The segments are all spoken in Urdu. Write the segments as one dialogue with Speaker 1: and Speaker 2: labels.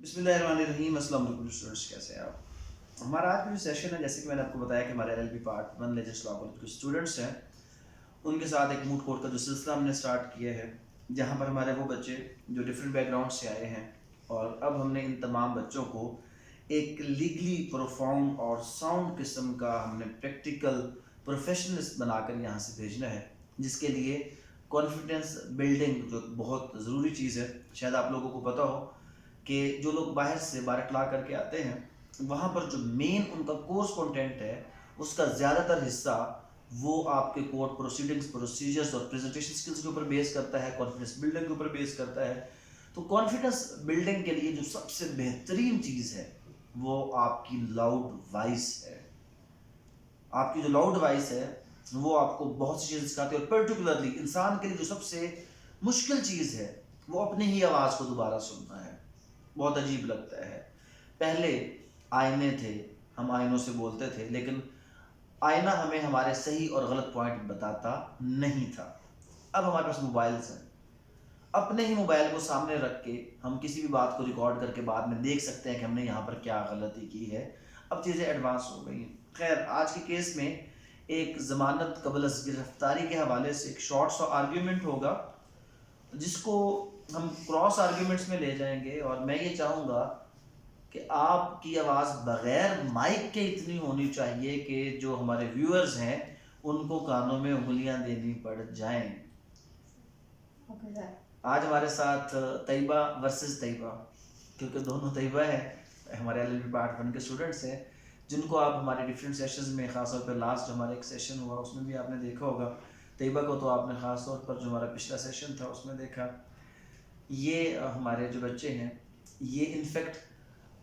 Speaker 1: بسم اللہ الرحمن الرحیم. السلام علیکم اسٹوڈنٹس، کیسے ہیں آپ؟ ہمارا آج کا جو سیشن ہے، جیسے کہ میں نے آپ کو بتایا کہ ہمارے LLB part 1 Legendre's law college کے اسٹوڈنٹس ہیں، ان کے ساتھ ایک موٹ کورٹ کا جو سلسلہ ہم نے سٹارٹ کیا ہے، جہاں پر ہمارے وہ بچے جو ڈفرینٹ بیک گراؤنڈ سے آئے ہیں، اور اب ہم نے ان تمام بچوں کو ایک لیگلی پرفارم اور ساؤنڈ قسم کا ہم نے پریکٹیکل پروفیشنلسٹ بنا کر یہاں سے بھیجنا ہے، جس کے لیے کانفیڈنس بلڈنگ جو بہت ضروری چیز ہے. شاید آپ لوگوں کو پتہ ہو کہ جو لوگ باہر سے بارک لا کر کے آتے ہیں، وہاں پر جو مین ان کا کورس کنٹینٹ ہے، اس کا زیادہ تر حصہ وہ آپ کے کورٹ پروسیڈنگز، پروسیجرز اور پریزنٹیشن سکلز کے اوپر بیس کرتا ہے، کانفیڈنس بلڈنگ کے اوپر بیس کرتا ہے. تو کانفیڈنس بلڈنگ کے لیے جو سب سے بہترین چیز ہے وہ آپ کی لاؤڈ وائس ہے. آپ کی جو لاؤڈ وائس ہے وہ آپ کو بہت سی چیزیں سکھاتی ہے، اور پرٹیکولرلی انسان کے لیے جو سب سے مشکل چیز ہے وہ اپنی ہی آواز کو دوبارہ سننا ہے. بہت عجیب لگتا ہے. پہلے آئینے تھے، ہم آئینوں سے بولتے تھے، لیکن آئینہ ہمیں ہمارے صحیح اور غلط پوائنٹ بتاتا نہیں تھا. اب ہمارے پاس موبائلز ہیں، اپنے ہی موبائل کو سامنے رکھ کے ہم کسی بھی بات کو ریکارڈ کر کے بعد میں دیکھ سکتے ہیں کہ ہم نے یہاں پر کیا غلطی کی ہے. اب چیزیں ایڈوانس ہو گئی ہیں. خیر، آج کے کیس میں ایک ضمانت قبل از گرفتاری کے حوالے سے ایک شارٹ سا آرگیومنٹ ہوگا، جس کو ہم کراس آرگیومنٹس میں لے جائیں گے، اور میں یہ چاہوں گا کہ آپ کی آواز بغیر مائک کے اتنی ہونی چاہیے کہ جو ہمارے ویورز ہیں ان کو کانوں میں انگلیاں دینی پڑ جائیں. آج ہمارے ساتھ طیبہ ورسز طیبہ، کیونکہ دونوں طیبہ ہیں، ہمارے LLB پارٹ 1 کے اسٹوڈنٹس ہیں، جن کو آپ ہمارے ڈفرینٹ سیشنز میں، خاص طور پہ لاسٹ ہمارا ایک سیشن ہوا اس میں بھی آپ نے دیکھا ہوگا. طیبہ کو تو آپ نے خاص طور پر جو ہمارا پچھلا سیشن تھا اس میں دیکھا. یہ ہمارے جو بچے ہیں یہ انفیکٹ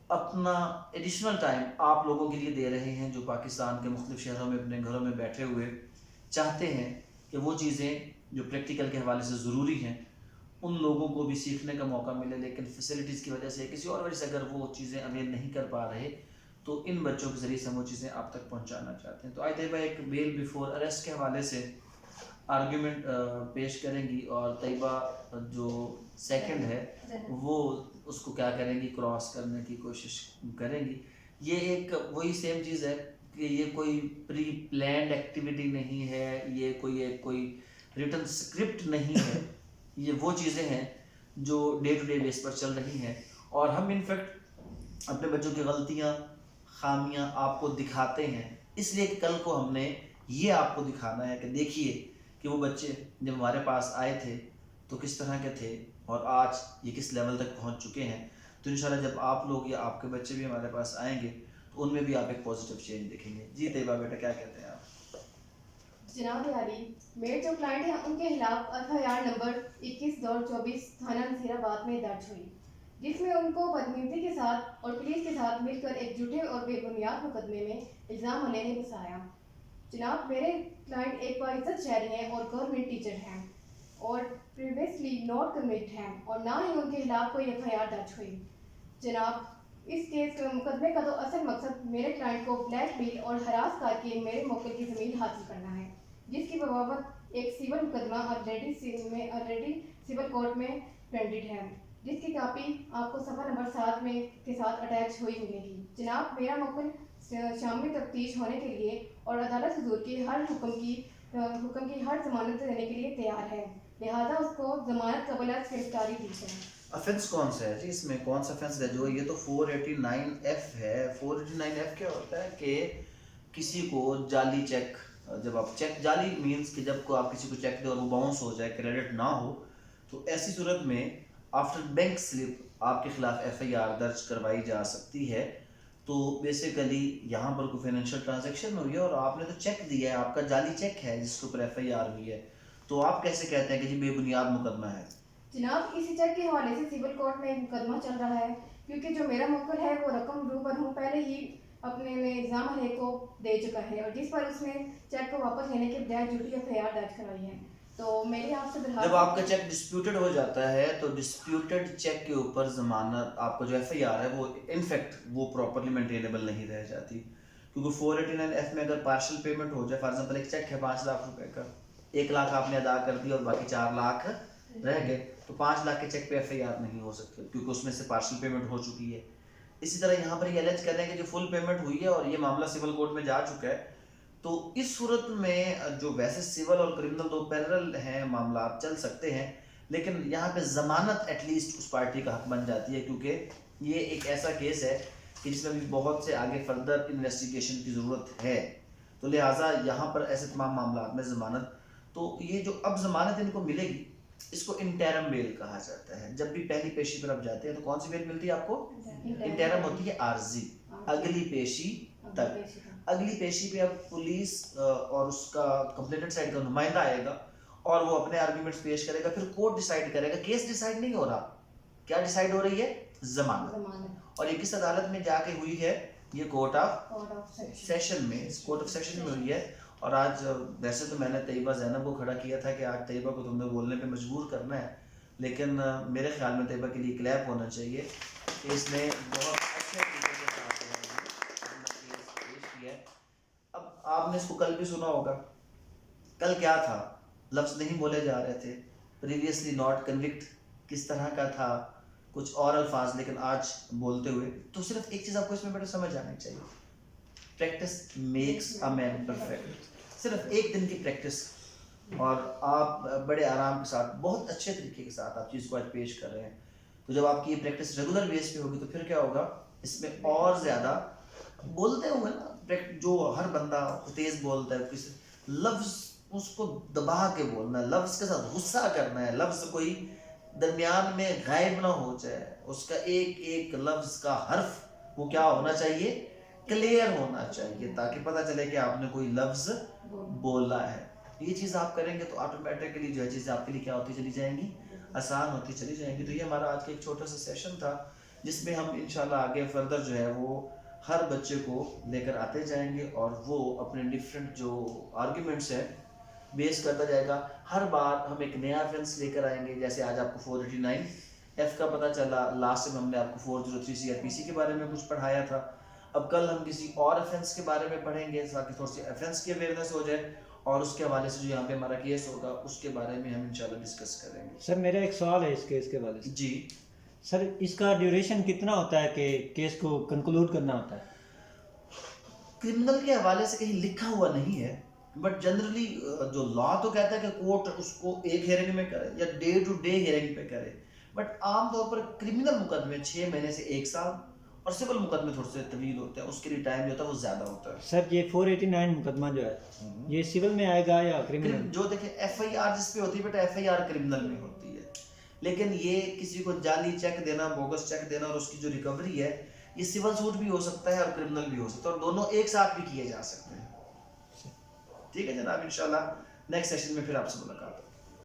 Speaker 1: اپنا ایڈیشنل ٹائم آپ لوگوں کے لیے دے رہے ہیں، جو پاکستان کے مختلف شہروں میں اپنے گھروں میں بیٹھے ہوئے چاہتے ہیں کہ وہ چیزیں جو پریکٹیکل کے حوالے سے ضروری ہیں ان لوگوں کو بھی سیکھنے کا موقع ملے، لیکن فیسلٹیز کی وجہ سے، کسی اور وجہ سے اگر وہ چیزیں اویل نہیں کر پا رہے تو ان بچوں کے ذریعے سے ہم وہ چیزیں آپ تک پہنچانا چاہتے ہیں. تو آج طیبہ ایک بیل بیفور اریسٹ کے حوالے سے آرگیومنٹ پیش کریں گی، اور طیبہ جو سیکنڈ ہے وہ اس کو کیا کریں گی، کراس کرنے کی کوشش کریں گی. یہ ایک وہی سیم چیز ہے کہ یہ کوئی پری پلانڈ ایکٹیویٹی نہیں ہے، یہ کوئی ریٹن اسکرپٹ نہیں ہے. یہ وہ چیزیں ہیں جو ڈے ٹو ڈے بیس پر چل رہی ہیں، اور ہم انفیکٹ اپنے بچوں کی غلطیاں، خامیاں آپ کو دکھاتے ہیں، اس لیے کہ کل کو ہم نے یہ آپ کو دکھانا ہے کہ دیکھیے کہ وہ بچے جب ہمارے پاس آئے تھے تو کس طرح کے تھے، اور آج یہ کس لیول تک پہنچ چکے ہیں. تو انشاءاللہ جب آپ لوگ یا آپ کے بچے بھی ہمارے پاس آئیں گے تو ان میں بھی آپ ایک پازیٹیو چینج دیکھیں گے. جی طیبہ بیٹا، کیا کہتے ہیں آپ؟
Speaker 2: جناب عالی، میرے جو کلائنٹ ہیں ان کے خلاف FIR نمبر 21/24 تھانہ نصیر آباد میں درج ہوئی، جس میں ان کو بدتمیزی کے ساتھ اور پولیس کے ساتھ مل کر ایک جھوٹے اور بے بنیاد مقدمے میں الزام علیہ نے پھنسایا. جناب، میرے کلائنٹ ایک باعزت شہری ہیں اور گورنمنٹ ٹیچر ہیں، اور پریویسلی ناٹ کنوکٹ ہیں، اور نہ ہی ان کے خلاف کوئی FIR درج ہوئی. جناب، اس کیس کے مقدمے کا تو اصل مقصد میرے کلائنٹ کو بلیک میل اور ہراس کر کے میرے موکل کی زمین حاصل کرنا ہے، جس کی بغاوت ایک سول مقدمہ آلریڈی سول کورٹ میں پینڈنگ ہے، جس کی کاپی آپ کو صفحہ نمبر 7 میں کے ساتھ اٹیچ ہوئی ملے گی. جناب، میرا موکل شامل تفتیش ہونے کے لیے اور عدالت حضور کی ہر حکم کی ہر ضمانت دینے کے لیے تیار ہے، لہٰذا اس کو ضمانت قبل از گرفتاری دی جائے.
Speaker 1: افینس کون سا ہے جی؟ اس میں کون سا افینس ہے؟ جو یہ تو 489F ہے. 489F کیا ہوتا ہے کہ کسی کو جعلی چیک، جب آپ چیک جعلی مینس کہ جب کو آپ کسی کو چیک دیں اور وہ باؤنس ہو جائے، کریڈٹ نہ ہو، تو ایسی صورت میں آفٹر بینک سلپ آپ کے خلاف FIR درج کروائی جا سکتی ہے. تو بیسیکلی یہاں پر کوئی فائنینشیل ٹرانزیکشن ہوئی ہے اور آپ نے تو چیک دیا ہے، آپ کا جعلی چیک ہے جس کے اوپر FIR ہوئی ہے، تو آپ کیسے کہتے ہیں کہ جی بے بنیاد مقدمہ ہے؟
Speaker 2: جناب، اسی چیک کے حوالے سے سول کورٹ میں مقدمہ چل رہا ہے، کیونکہ جو میرا موکل ہے وہ رقم روبرو پہلے ہی اپنے الزام علیہ کو دے چکا ہے، اور جس پر اس نے چیک کو واپس لینے کے بجائے جھوٹی FIR درج کرائی ہے. تو میری آپ سے درخواست،
Speaker 1: جب آپ کا چیک ڈسپیوٹڈ ہو جاتا ہے تو ڈسپیوٹڈ چیک کے اوپر ضمانت، آپ کا جو FIR ہے وہ انفیکٹ وہ پراپرلی مینٹینیبل نہیں رہ جاتی، کیونکہ 489F میں اگر پارشل پیمنٹ ہو جائے، فار ایگزامپل ایک چیک ہے 5 لاکھ روپے کا، 1 لاکھ آپ نے ادا کر دی اور باقی 4 لاکھ رہ گئے، تو 5 لاکھ کے چیک پہ FIR نہیں ہو سکتے کیونکہ اس میں سے پارشل پیمنٹ ہو چکی ہے. اسی طرح یہاں پر یہ الج کر رہے ہیں کہ جو فل پیمنٹ ہوئی ہے اور یہ معاملہ سول کورٹ میں جا چکا ہے, تو اس صورت میں جو ویسے سول اور کرمنل دو پیرل ہیں معاملات چل سکتے ہیں, لیکن یہاں پہ ضمانت ایٹ لیسٹ اس پارٹی کا حق بن جاتی ہے کیونکہ یہ ایک ایسا کیس ہے کہ جس میں بھی بہت سے آگے فردر انویسٹیگیشن کی ضرورت ہے, تو لہٰذا یہاں پر ایسے تمام معاملات میں ضمانت, تو یہ جو اب ضمانت ان کو ملے گی اس کو انٹرم بیل کہا جاتا ہے. جب بھی پہلی پیشی پر آپ جاتے ہیں تو کون سی بیل ملتی ہے آپ کو؟ انٹرم ہوتی ہے عارضی, اگلی پیشی تک. اگلی پیشی پہ اب پولیس اور اس کا کمپلیننٹ سائڈ کا نمائندہ آئے گا اور وہ اپنے آرگیومنٹس پیش کرے گا, پھر کورٹ ڈیسائیڈ کرے گا. کیس ڈیسائیڈ نہیں ہو رہا, کیا ڈیسائیڈ ہو رہی ہے؟ ضمانت. اور یہ کس عدالت میں جا کے ہوئی ہے؟ یہ کورٹ آف سیشن میں, کورٹ آف سیشن میں ہوئی ہے. اور آج ویسے تو میں نے طیبہ زینب کو کھڑا کیا تھا کہ آج طیبہ کو تم نے بولنے پہ مجبور کرنا ہے, لیکن میرے خیال میں طیبہ کے لیے کلیپ ہونا چاہیے کہ اس نے بہت اچھے طریقے کے ساتھ پیش کیا ہے. اب آپ نے اس کو کل بھی سنا ہوگا, کل کیا تھا, لفظ نہیں بولے جا رہے تھے, پریویسلی ناٹ کنوکٹ کس طرح کا تھا, کچھ اور الفاظ, لیکن آج بولتے ہوئے تو صرف ایک چیز آپ کو اس میں بیٹا سمجھ آنی چاہیے, practice makes a man perfect. صرف ایک دن کی پریکٹس اور آپ بڑے آرام کے ساتھ بہت اچھے طریقے کے ساتھ آپ چیز کو آج پیش کر رہے ہیں, تو جب آپ کی یہ پریکٹس ریگولر بیس پہ ہوگی تو پھر کیا ہوگا, اس میں اور زیادہ بولتے ہوں گے نا, جو ہر بندہ تیز بولتا ہے, کسی لفظ اس کو دبا کے بولنا ہے, لفظ کے ساتھ غصہ کرنا ہے, لفظ کوئی درمیان میں غائب نہ ہو جائے, اس کا ایک ایک لفظ کا حرف وہ کیا ہونا چاہیے, کلیئر ہونا چاہیے, تاکہ پتہ چلے کہ آپ نے کوئی لفظ بولا ہے. یہ چیز آپ کریں گے تو آٹومیٹکلی جو ہے چیزیں آپ کے لیے کیا ہوتی چلی جائیں گی, آسان ہوتی چلی جائیں گی. تو یہ ہمارا آج کا ایک چھوٹا سا سیشن تھا جس میں ہم انشاءاللہ آگے فردر جو ہے وہ ہر بچے کو لے کر آتے جائیں گے اور وہ اپنے ڈفرینٹ جو آرگیومنٹس ہیں بیس کرتا جائے گا. ہر بار ہم ایک نیا افینس لے کر آئیں گے. جیسے آج آپ کو 489F کا پتہ چلا, لاسٹ میں ہم نے آپ کو 403 CRPC کے بارے میں کچھ پڑھایا تھا. اب کل ہم کسی اور افینس کے بارے میں پڑھیں گے تاکہ تھوڑی سی افینس کی اویئرنیس ہو جائے, اور اس کے حوالے سے جو یہاں پہ ہمارا کیس ہوگا اس کے بارے میں ہم انشاءاللہ ڈسکس کریں گے.
Speaker 3: سر میرا ایک سوال ہے اس کیس کے بارے سے.
Speaker 1: جی
Speaker 3: سر اس کا ڈیوریشن کتنا ہوتا ہے کہ کیس کو کنکلوڈ کرنا ہوتا ہے؟
Speaker 1: کرمنل کے حوالے سے کہیں لکھا ہوا نہیں ہے, بٹ جنرلی جو لا تو کہتا ہے کہ کورٹ اس کو ایک ہیئرنگ میں کرے یا ڈے ٹو ڈے ہیئرنگ پہ کرے, بٹ عام طور پر کرمنل مقدمے 6 مہینے سے 1 سال اور سول مقدمے تھوڑے سے طویل ہوتے ہیں, اس کے لیے ٹائم جو ہوتا ہے وہ زیادہ ہوتا ہے.
Speaker 3: سر یہ 489 مقدمہ جو ہے یہ سول میں آئے گا یا کرمنل؟
Speaker 1: جو دیکھیں FIR جس پہ ہوتی ہے بیٹا FIR کرمنل میں ہوتی ہے, لیکن یہ کسی کو جعلی چیک دینا, بوگس چیک دینا اور اس کی جو ریکوری ہے یہ سول سوٹ بھی ہو سکتا ہے اور کرمنل بھی ہو سکتا ہے, اور دونوں ایک ساتھ بھی کیے جا سکتے ہیں. ٹھیک ہے جناب, انشاءاللہ نیکسٹ سیشن میں پھر آپ سے ملاقات.